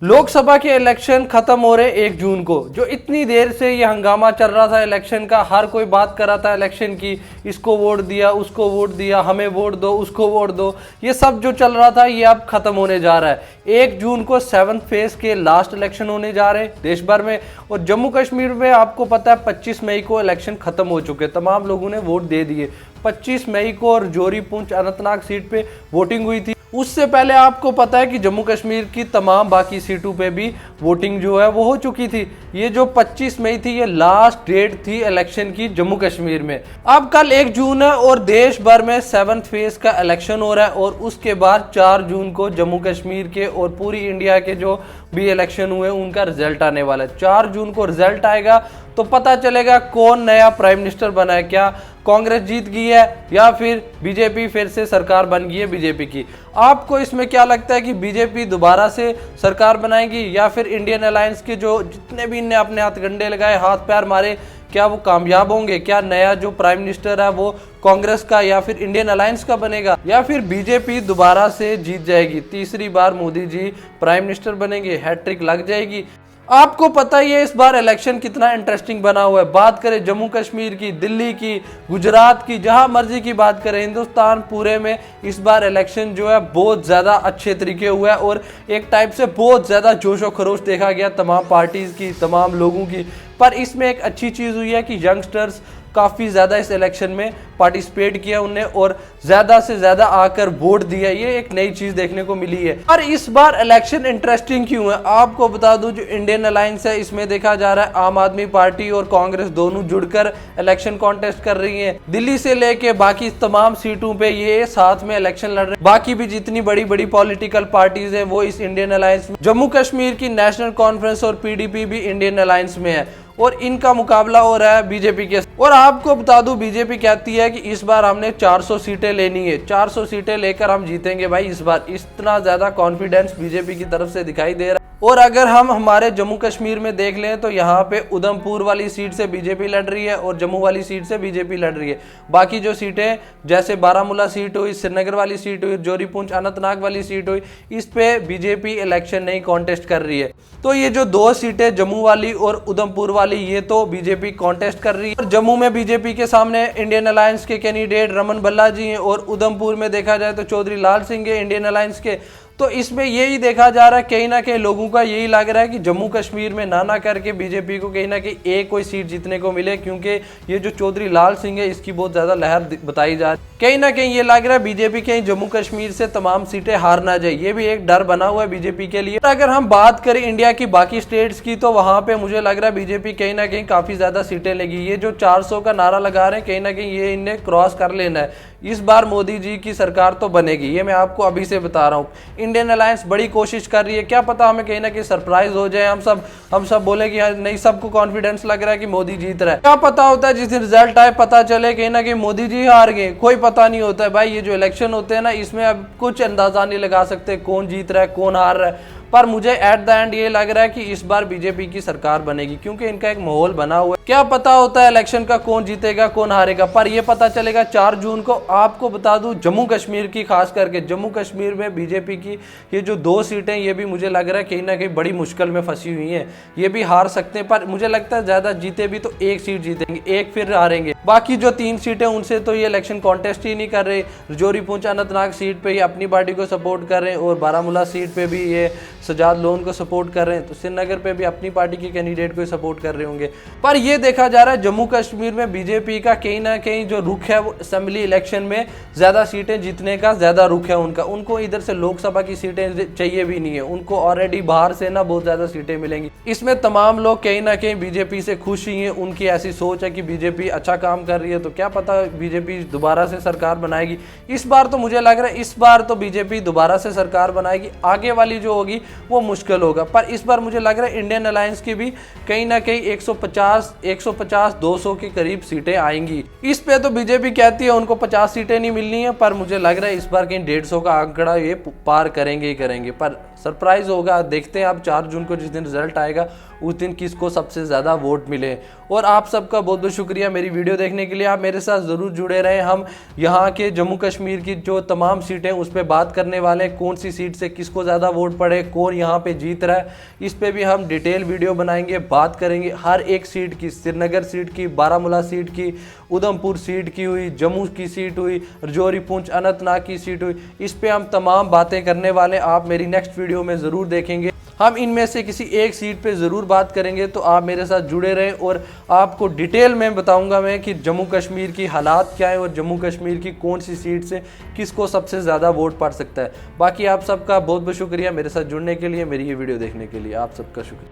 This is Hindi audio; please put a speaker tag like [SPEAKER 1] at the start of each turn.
[SPEAKER 1] लोकसभा के इलेक्शन खत्म हो रहे 1 जून को। जो इतनी देर से ये हंगामा चल रहा था इलेक्शन का, हर कोई बात कर रहा था इलेक्शन की, इसको वोट दिया, उसको वोट दिया, हमें वोट दो, उसको वोट दो, ये सब जो चल रहा था ये अब खत्म होने जा रहा है। 1 जून को 7th फेज के लास्ट इलेक्शन होने जा रहे हैं देश भर में। और जम्मू कश्मीर में आपको पता है 25 मई को इलेक्शन खत्म हो चुके, तमाम लोगों ने वोट दे दिए। 25 मई को और जोरी पुंछ अनंतनाग सीट पे वोटिंग हुई थी। उससे पहले आपको पता है कि जम्मू कश्मीर की तमाम बाकी सीटों पे भी वोटिंग जो है वो हो चुकी थी। ये जो 25 मई थी ये लास्ट डेट थी इलेक्शन की जम्मू कश्मीर में। अब कल 1 जून है और देश भर में 7th फेज का इलेक्शन हो रहा है और उसके बाद 4 जून को जम्मू कश्मीर के और पूरी इंडिया के जो भी इलेक्शन हुए उनका रिजल्ट आने वाला है। 4 जून को रिजल्ट आएगा तो पता चलेगा कौन नया प्राइम मिनिस्टर बना है। क्या कांग्रेस जीत गई है या फिर बीजेपी फिर से सरकार बन गई है बीजेपी की। आपको इसमें क्या लगता है कि बीजेपी दोबारा से सरकार बनाएगी या फिर इंडियन अलायंस के जो जितने भी इनने अपने हथकंडे लगाए, हाथ पैर मारे, क्या वो कामयाब होंगे? क्या नया जो प्राइम मिनिस्टर है वो कांग्रेस का या फिर इंडियन अलायंस का बनेगा या फिर बीजेपी दोबारा से जीत जाएगी, तीसरी बार मोदी जी प्राइम मिनिस्टर बनेंगे, हैट्रिक लग जाएगी? आपको पता ही है इस बार इलेक्शन कितना इंटरेस्टिंग बना हुआ है। बात करें जम्मू कश्मीर की, दिल्ली की, गुजरात की, जहां मर्जी की बात करें, हिंदुस्तान पूरे में इस बार इलेक्शन जो है बहुत ज़्यादा अच्छे तरीके हुआ है और एक टाइप से बहुत ज़्यादा जोशो खरोश देखा गया तमाम पार्टीज़ की, तमाम लोगों की। पर इसमें एक अच्छी चीज़ हुई है कि यंगस्टर्स काफ़ी ज़्यादा इस इलेक्शन में पार्टिसिपेट किया उनने और ज़्यादा से ज़्यादा आकर वोट दिया। ये एक नई चीज़ देखने को मिली है। पर इस बार इलेक्शन इंटरेस्टिंग क्यों है आपको बता दूं, जो इंडियन अलायंस है इसमें देखा जा रहा है आम आदमी पार्टी और कांग्रेस दोनों जुड़कर इलेक्शन कॉन्टेस्ट कर रही है। दिल्ली से लेके बाकी तमाम सीटों पे ये साथ में इलेक्शन लड़ रहे हैं। बाकी भी जितनी बड़ी बड़ी पॉलिटिकल पार्टीज है वो इस इंडियन अलायंस में, जम्मू कश्मीर की नेशनल कॉन्फ्रेंस और पीडीपी भी इंडियन अलायंस में है और इनका मुकाबला हो रहा है बीजेपी के। और आपको बता दूं बीजेपी कहती है कि इस बार हमने 400 सीटें लेनी है, 400 सीटें लेकर हम जीतेंगे भाई इस बार। इतना ज्यादा कॉन्फिडेंस बीजेपी की तरफ से दिखाई दे रहा है। और अगर हम हमारे जम्मू कश्मीर में देख लें तो यहाँ पे उधमपुर वाली सीट से बीजेपी लड़ रही है और जम्मू वाली सीट से बीजेपी लड़ रही है। बाकी जो सीटें जैसे बारामूला सीट हुई, श्रीनगर वाली सीट हुई, जोरी पुंछ अनंतनाग वाली सीट हुई, इस पे बीजेपी इलेक्शन नहीं कॉन्टेस्ट कर रही है। तो ये जो 2 सीटें जम्मू वाली और उधमपुर वाली ये तो बीजेपी कॉन्टेस्ट कर रही है। और जम्मू में बीजेपी के सामने इंडियन अलायंस के कैंडिडेट रमन भल्ला जी हैं और उधमपुर में देखा जाए तो चौधरी लाल सिंह है इंडियन अलायंस के। तो इसमें यही देखा जा रहा है, कहीं ना कहीं लोगों का यही लग रहा है कि जम्मू कश्मीर में ना करके बीजेपी को कहीं ना कहीं एक कोई सीट जीतने को मिले, क्योंकि ये जो चौधरी लाल सिंह है इसकी बहुत ज़्यादा लहर बताई जा रही है। कहीं ना कहीं ये लग रहा है बीजेपी कहीं जम्मू कश्मीर से तमाम सीटें हार ना जाए, ये भी एक डर बना हुआ है बीजेपी के लिए। अगर हम बात करें इंडिया की बाकी स्टेट्स की तो वहाँ पे मुझे लग रहा है बीजेपी कहीं ना कहीं काफ़ी ज़्यादा सीटें लेगी। ये जो 400 का नारा लगा रहे हैं कहीं ना कहीं ये इन्हें क्रॉस कर लेना है। इस बार मोदी जी की सरकार तो बनेगी, ये मैं आपको अभी से बता रहा हूँ। इंडियन अलायंस बड़ी कोशिश कर रही है, क्या पता हमें कहीं ना कहीं सरप्राइज हो जाए, हम सब बोले कि नहीं, सबको कॉन्फिडेंस लग रहा है कि मोदी जीत रहा है। क्या पता होता है जिस दिन रिजल्ट आए पता चले कहीं ना कहीं मोदी जी हार गए, कोई पता नहीं होता है भाई। ये जो इलेक्शन होते हैं ना इसमें अब कुछ अंदाजा नहीं लगा सकते कौन जीत रहा है कौन हार रहा है। पर मुझे एट द एंड ये लग रहा है कि इस बार बीजेपी की सरकार बनेगी, क्योंकि इनका एक माहौल बना हुआ है। क्या पता होता है इलेक्शन का कौन जीतेगा कौन हारेगा, पर ये पता चलेगा 4 जून को। आपको बता दूं जम्मू कश्मीर की, खास करके जम्मू कश्मीर में बीजेपी की ये जो 2 सीटें ये भी मुझे लग रहा है कहीं ना कहीं बड़ी मुश्किल में फंसी हुई हैं, ये भी हार सकते हैं। पर मुझे लगता है ज्यादा जीते भी तो 1 सीट जीतेंगे, 1 फिर हारेंगे। बाकी जो 3 सीटें उनसे तो ये इलेक्शन कॉन्टेस्ट ही नहीं कर रहे। जोरी पुंछ अनंतनाग सीट पे ये अपनी पार्टी को सपोर्ट कर रहे हैं और बारामूला सीट पे भी ये सजाद लोन को सपोर्ट कर रहे हैं, तो श्रीनगर पे भी अपनी पार्टी के कैंडिडेट को सपोर्ट कर रहे होंगे। पर ये देखा जा रहा है जम्मू कश्मीर में बीजेपी का कहीं ना कहीं जो रुख है वो असेंबली इलेक्शन में ज्यादा सीटें जीतने का ज्यादा रुख है उनका। उनको इधर से लोकसभा की सीटें चाहिए भी नहीं है, उनको ऑलरेडी बाहर से ना बहुत ज्यादा सीटें मिलेंगी। इसमें तमाम लोग कहीं ना कहीं बीजेपी से खुश ही हैं, उनकी ऐसी सोच है कि बीजेपी अच्छा काम कर रही है, तो क्या पता बीजेपी दोबारा से सरकार बनाएगी। इस बार तो मुझे लग रहा है इस बार तो बीजेपी दोबारा से सरकार बनाएगी, आगे वाली जो होगी वो मुश्किल होगा। पर इस बार मुझे लग रहा है इंडियन अलायंस की भी कहीं ना कहीं 150 200 के करीब सीटें आएंगी। इस पे तो बीजेपी कहती है उनको 50 सीटें नहीं मिलनी है, पर मुझे लग रहा है इस बार कहीं 150 का आंकड़ा ये पार करेंगे ही करेंगे। पर सरप्राइज होगा। देखते हैं आप 4 जून को जिस दिन रिजल्ट आएगा उस दिन किसको सबसे ज़्यादा वोट मिले। और आप सबका बहुत बहुत शुक्रिया मेरी वीडियो देखने के लिए। आप मेरे साथ ज़रूर जुड़े रहें। हम यहाँ के जम्मू कश्मीर की जो तमाम सीटें उस पर बात करने वाले हैं, कौन सी सीट से किसको ज़्यादा वोट पड़े, कौन यहाँ पे जीत रहा है, इस पर भी हम डिटेल वीडियो बनाएंगे, बात करेंगे हर एक सीट की। श्रीनगर सीट की, बारामूला सीट की, उधमपुर सीट की हुई, जम्मू की सीट हुई, रजौरी, पुंछ, अनंतनाग की सीट हुई, इस पे हम तमाम बातें करने वाले। आप मेरी नेक्स्ट वीडियो में ज़रूर देखेंगे। हम इनमें से किसी एक सीट पे ज़रूर बात करेंगे, तो आप मेरे साथ जुड़े रहें और आपको डिटेल में बताऊंगा मैं कि जम्मू कश्मीर की हालात क्या है और जम्मू कश्मीर की कौन सी सीट से किसको सबसे ज़्यादा वोट पड़ सकता है। बाकी आप सबका बहुत बहुत शुक्रिया मेरे साथ जुड़ने के लिए, मेरी ये वीडियो देखने के लिए। आप सबका शुक्रिया।